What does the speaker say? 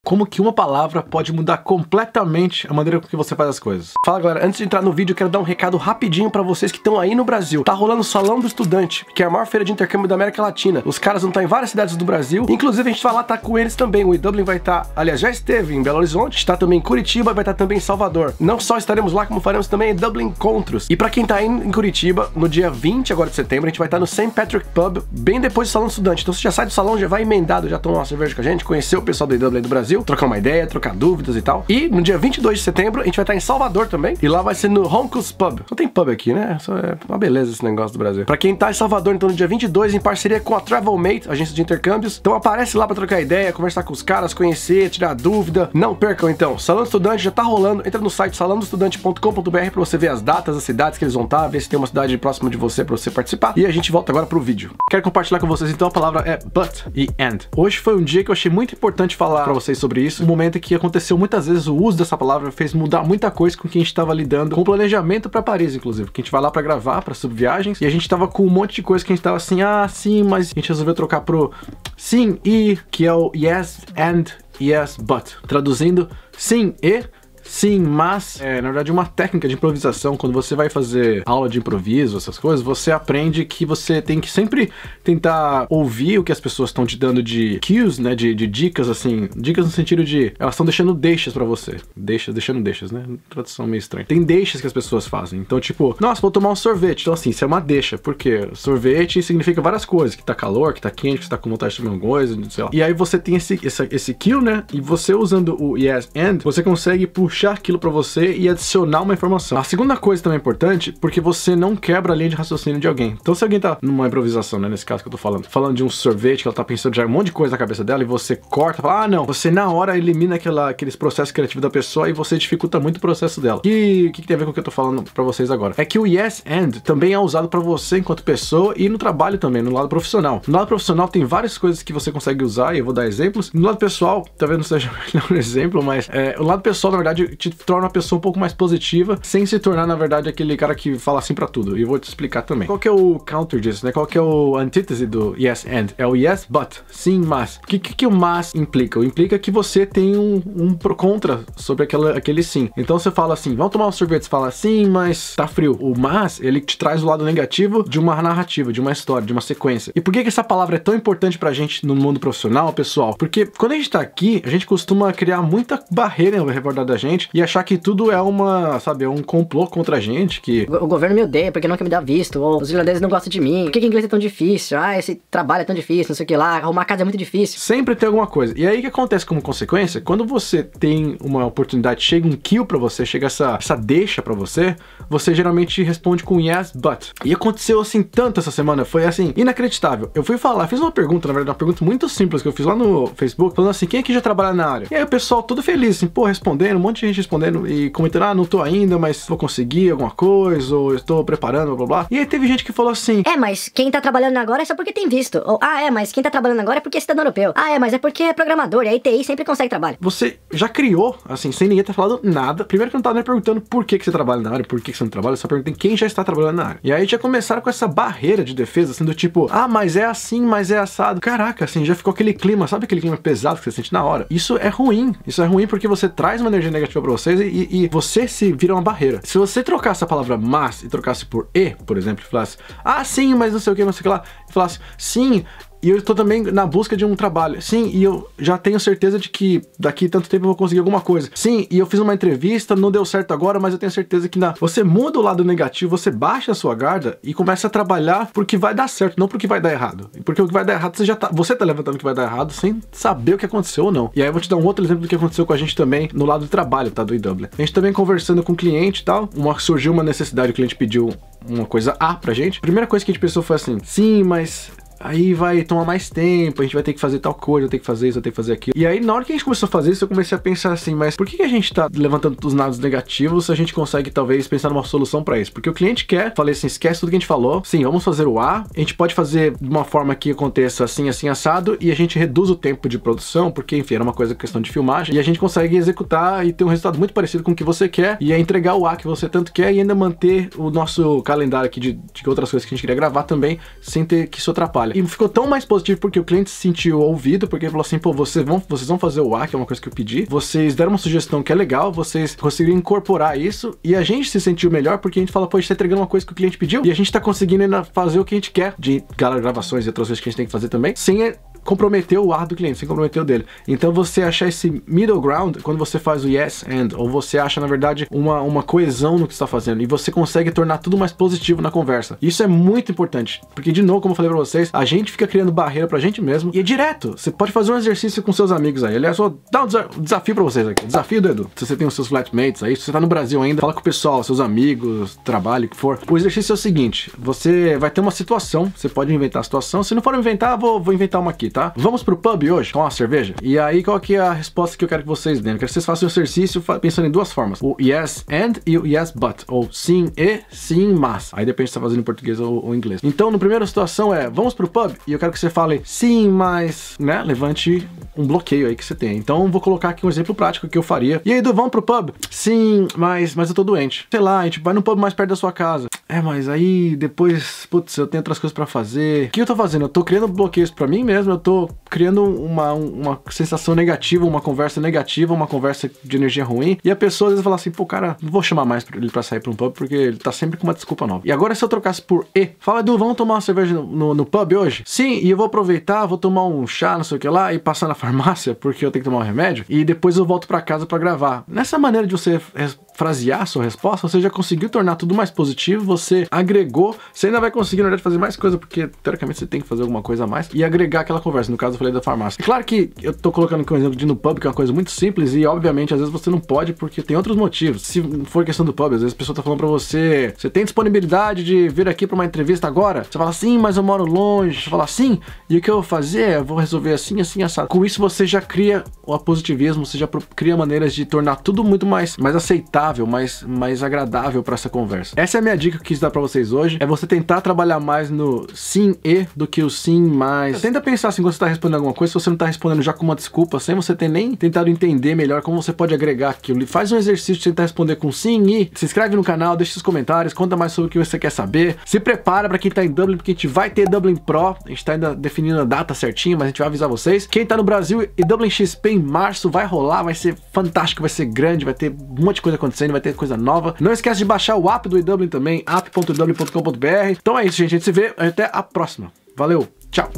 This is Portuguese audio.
como que uma palavra pode mudar completamente a maneira com que você faz as coisas. Fala galera, antes de entrar no vídeo eu quero dar um recado rapidinho pra vocês que estão aí no Brasil. Tá rolando o Salão do Estudante, que é a maior feira de intercâmbio da América Latina. Os caras vão estar em várias cidades do Brasil, inclusive a gente vai lá estar com eles também. O eDublin vai estar, aliás, já esteve em Belo Horizonte, está também em Curitiba, vai estar também em Salvador. Não só estaremos lá, como faremos também eDublin Encontros. E pra quem tá aí em Curitiba, no dia 20 agora de setembro, a gente vai estar no St. Patrick Pub, bem depois do Salão do Estudante. Então você já sai do salão, já vai emendado, já tomar uma cerveja com a gente, conhecer o pessoal do eDublin do Brasil, trocar uma ideia, trocar dúvidas e tal. E no dia 22 de setembro, a gente vai estar em Salvador também, e lá vai ser no Ronco's Pub. Só tem pub aqui, né? Só é uma beleza esse negócio do Brasil. Pra quem tá em Salvador, então no dia 22, em parceria com a Travelmate, agência de intercâmbios. Então aparece lá pra trocar ideia, conversar com os caras, conhecer, tirar dúvida. Não percam então, Salão do Estudante já tá rolando. Entra no site salãodoestudante.com.br pra você ver as datas, as cidades que eles vão estar, ver se tem uma cidade próxima de você pra você participar. E a gente volta agora pro vídeo. Quero compartilhar com vocês então a palavra é but e and. Hoje foi um dia que eu achei muito importante falar pra vocês sobre isso. Um momento que aconteceu muitas vezes, o uso dessa palavra fez mudar muita coisa com quem a gente tava lidando, com o planejamento pra Paris, inclusive. Porque a gente vai lá pra gravar, pra subviagens, e a gente tava com um monte de coisa que a gente tava assim, ah, sim, mas a gente resolveu trocar pro sim e, que é o yes and yes but. Traduzindo, sim e, sim, mas é, na verdade, uma técnica de improvisação. Quando você vai fazer aula de improviso, essas coisas, você aprende que você tem que sempre tentar ouvir o que as pessoas estão te dando de cues, né, de dicas, assim, dicas no sentido de, elas estão deixando deixas pra você. Deixando deixas, né? Tradução meio estranha. Tem deixas que as pessoas fazem. Então, tipo, nossa, vou tomar um sorvete. Então, assim, isso é uma deixa, porque sorvete significa várias coisas, que tá calor, que tá quente, que você tá com vontade de comer alguma coisa, não sei lá. E aí você tem esse cue, né? E você usando o yes and, você consegue puxar aquilo pra você e adicionar uma informação. A segunda coisa também é importante, porque você não quebra a linha de raciocínio de alguém. Então se alguém tá numa improvisação, né, nesse caso que eu tô falando de um sorvete, que ela tá pensando já um monte de coisa na cabeça dela, e você corta, fala, ah não, você na hora elimina aqueles processos criativos da pessoa e você dificulta muito o processo dela. E o que tem a ver com o que eu tô falando pra vocês agora? É que o yes and também é usado pra você enquanto pessoa e no trabalho também, no lado profissional. No lado profissional tem várias coisas que você consegue usar, e eu vou dar exemplos. No lado pessoal, talvez não seja um exemplo, mas o lado pessoal, na verdade, te torna uma pessoa um pouco mais positiva, sem se tornar, na verdade, aquele cara que fala assim pra tudo. E eu vou te explicar também. Qual que é o counter disso, né? Qual que é o antítese do yes and? É o yes but, sim, mas. O que o mas implica? Implica que você tem um contra sobre aquele sim. Então você fala assim, vamos tomar um sorvete, você fala sim, mas tá frio. O mas, ele te traz o lado negativo de uma narrativa, de uma história, de uma sequência. E por que essa palavra é tão importante pra gente no mundo profissional, pessoal? Porque quando a gente tá aqui, a gente costuma criar muita barreira ao redor da gente e achar que tudo é um complô contra a gente, que o governo me odeia porque não quer me dar visto, ou os irlandeses não gostam de mim, por que inglês é tão difícil, ah, esse trabalho é tão difícil, não sei o que lá, arrumar casa é muito difícil. Sempre tem alguma coisa. E aí o que acontece como consequência? Quando você tem uma oportunidade, chega um kill pra você, chega essa deixa pra você geralmente responde com yes, but. E aconteceu assim tanto essa semana, foi assim, inacreditável. Eu fui falar, fiz uma pergunta, na verdade, uma pergunta muito simples que eu fiz lá no Facebook, falando assim, quem aqui já trabalha na área? E aí o pessoal todo feliz, assim, pô, respondendo, um monte de gente respondendo e comentando, ah, não tô ainda, mas vou conseguir alguma coisa, ou estou preparando, blá blá blá. E aí teve gente que falou assim, mas quem tá trabalhando agora é só porque tem visto. Ou, mas quem tá trabalhando agora é porque é cidadão europeu. Mas é porque é programador, e aí TI sempre consegue trabalho. Você já criou, assim, sem ninguém ter falado nada. Primeiro que eu não tava nem perguntando por que você trabalha na área, por que você não trabalha, eu só perguntei quem já está trabalhando na área. E aí já começaram com essa barreira de defesa, assim, do tipo, mas é assim, mas é assado. Caraca, assim, já ficou aquele clima, sabe aquele clima pesado que você sente na hora? Isso é ruim porque você traz uma energia negativa pra vocês e você se vira uma barreira. Se você trocasse a palavra mas e trocasse por e, por exemplo, e falasse, sim, mas não sei o que, não sei o que lá, e falasse, sim, e eu estou também na busca de um trabalho. Sim, e eu já tenho certeza de que daqui tanto tempo eu vou conseguir alguma coisa. Sim, e eu fiz uma entrevista, não deu certo agora, mas eu tenho certeza que você muda o lado negativo, você baixa a sua guarda e começa a trabalhar porque vai dar certo, não porque vai dar errado. Porque o que vai dar errado, você tá levantando o que vai dar errado sem saber o que aconteceu ou não. E aí eu vou te dar um outro exemplo do que aconteceu com a gente também no lado do trabalho, tá, do eDublin. A gente também conversando com o cliente e tal, surgiu uma necessidade, o cliente pediu uma coisa A pra gente. A primeira coisa que a gente pensou foi assim, sim, mas aí vai tomar mais tempo, a gente vai ter que fazer tal coisa, eu tenho que fazer isso, eu tenho que fazer aquilo. E aí, na hora que a gente começou a fazer isso, eu comecei a pensar assim, mas por que a gente tá levantando os lados negativos se a gente consegue, talvez, pensar numa solução pra isso? Porque o cliente quer, falei assim, esquece tudo que a gente falou, sim, vamos fazer o A, a gente pode fazer de uma forma que aconteça assim, assim, assado, e a gente reduz o tempo de produção, porque, enfim, era uma coisa, questão de filmagem, e a gente consegue executar e ter um resultado muito parecido com o que você quer, e é entregar o A que você tanto quer, e ainda manter o nosso calendário aqui de outras coisas que a gente queria gravar também, sem ter que isso atrapalhe. falha. E ficou tão mais positivo porque o cliente se sentiu ouvido, porque ele falou assim, pô, vocês vão fazer o A, que é uma coisa que eu pedi, vocês deram uma sugestão que é legal, vocês conseguiram incorporar isso, e a gente se sentiu melhor porque a gente fala, pô, a gente tá entregando uma coisa que o cliente pediu, e a gente tá conseguindo ainda fazer o que a gente quer, de gravações e outras coisas que a gente tem que fazer também, sem comprometer o ar do cliente, sem comprometer o dele. Então você achar esse middle ground, quando você faz o yes and, ou você acha, na verdade, uma coesão no que você está fazendo, e você consegue tornar tudo mais positivo na conversa. Isso é muito importante, porque de novo, como eu falei pra vocês, a gente fica criando barreira pra gente mesmo, e é direto. Você pode fazer um exercício com seus amigos aí. Aliás, vou dar um desafio pra vocês aqui. Desafio do Edu. Se você tem os seus flatmates aí, se você tá no Brasil ainda, fala com o pessoal, seus amigos, trabalho, o que for. O exercício é o seguinte, você vai ter uma situação, você pode inventar a situação, se não for inventar, vou inventar uma aqui, tá? Vamos pro pub hoje, tomar uma cerveja? E aí, qual que é a resposta que eu quero que vocês deem? Eu quero que vocês façam o exercício pensando em duas formas. O yes and e o yes but. Ou sim e, sim mas. Aí depende se você tá fazendo em português ou em inglês. Então, na primeira situação é, vamos pro pub? E eu quero que você fale sim, mas, né? Levante um bloqueio aí que você tem. Então, vou colocar aqui um exemplo prático que eu faria. E aí, Edu, vamos pro pub? Sim, mas eu tô doente. Sei lá, a gente vai no pub mais perto da sua casa. É, mas aí depois, putz, eu tenho outras coisas pra fazer. O que eu tô fazendo? Eu tô criando bloqueios pra mim mesmo, eu tô criando uma sensação negativa, uma conversa negativa, uma conversa de energia ruim, e a pessoa às vezes fala assim, pô, cara, não vou chamar mais ele pra sair pra um pub, porque ele tá sempre com uma desculpa nova. E agora se eu trocasse por E, fala, Edu, vamos tomar uma cerveja no pub hoje? Sim, e eu vou aproveitar, vou tomar um chá, não sei o que lá, e passar na farmácia, porque eu tenho que tomar um remédio, e depois eu volto pra casa pra gravar. Nessa maneira de você frasear a sua resposta, você já conseguiu tornar tudo mais positivo, você agregou, você ainda vai conseguir, na verdade, fazer mais coisa, porque teoricamente você tem que fazer alguma coisa a mais, e agregar aquela conversa. No caso, eu falei da farmácia. É claro que eu tô colocando aqui um exemplo de ir no pub, que é uma coisa muito simples, e obviamente, às vezes você não pode, porque tem outros motivos. Se for questão do pub, às vezes a pessoa tá falando pra você, você tem disponibilidade de vir aqui pra uma entrevista agora? Você fala, sim, mas eu moro longe. Você fala, sim, e o que eu vou fazer? Eu vou resolver assim, assim, assado. Com isso, você já cria o positivismo, você já cria maneiras de tornar tudo muito mais aceitável, mais agradável para essa conversa. Essa é a minha dica que eu quis dar para vocês hoje, é você tentar trabalhar mais no sim e do que o sim mais. Tenta pensar assim, quando você tá respondendo alguma coisa, se você não tá respondendo já com uma desculpa, sem você ter nem tentado entender melhor como você pode agregar aquilo. Faz um exercício de tentar responder com sim e, se inscreve no canal, deixa seus comentários, conta mais sobre o que você quer saber, se prepara para quem tá em Dublin, porque a gente vai ter Dublin Pro, a gente tá ainda definindo a data certinha, mas a gente vai avisar vocês. Quem tá no Brasil e Dublin XP em março vai rolar, vai ser fantástico, vai ser grande, vai ter um monte de coisa acontecendo, vai ter coisa nova. Não esquece de baixar o app do eDublin também, app.edublin.com.br. Então é isso, gente. A gente se vê até a próxima. Valeu, tchau!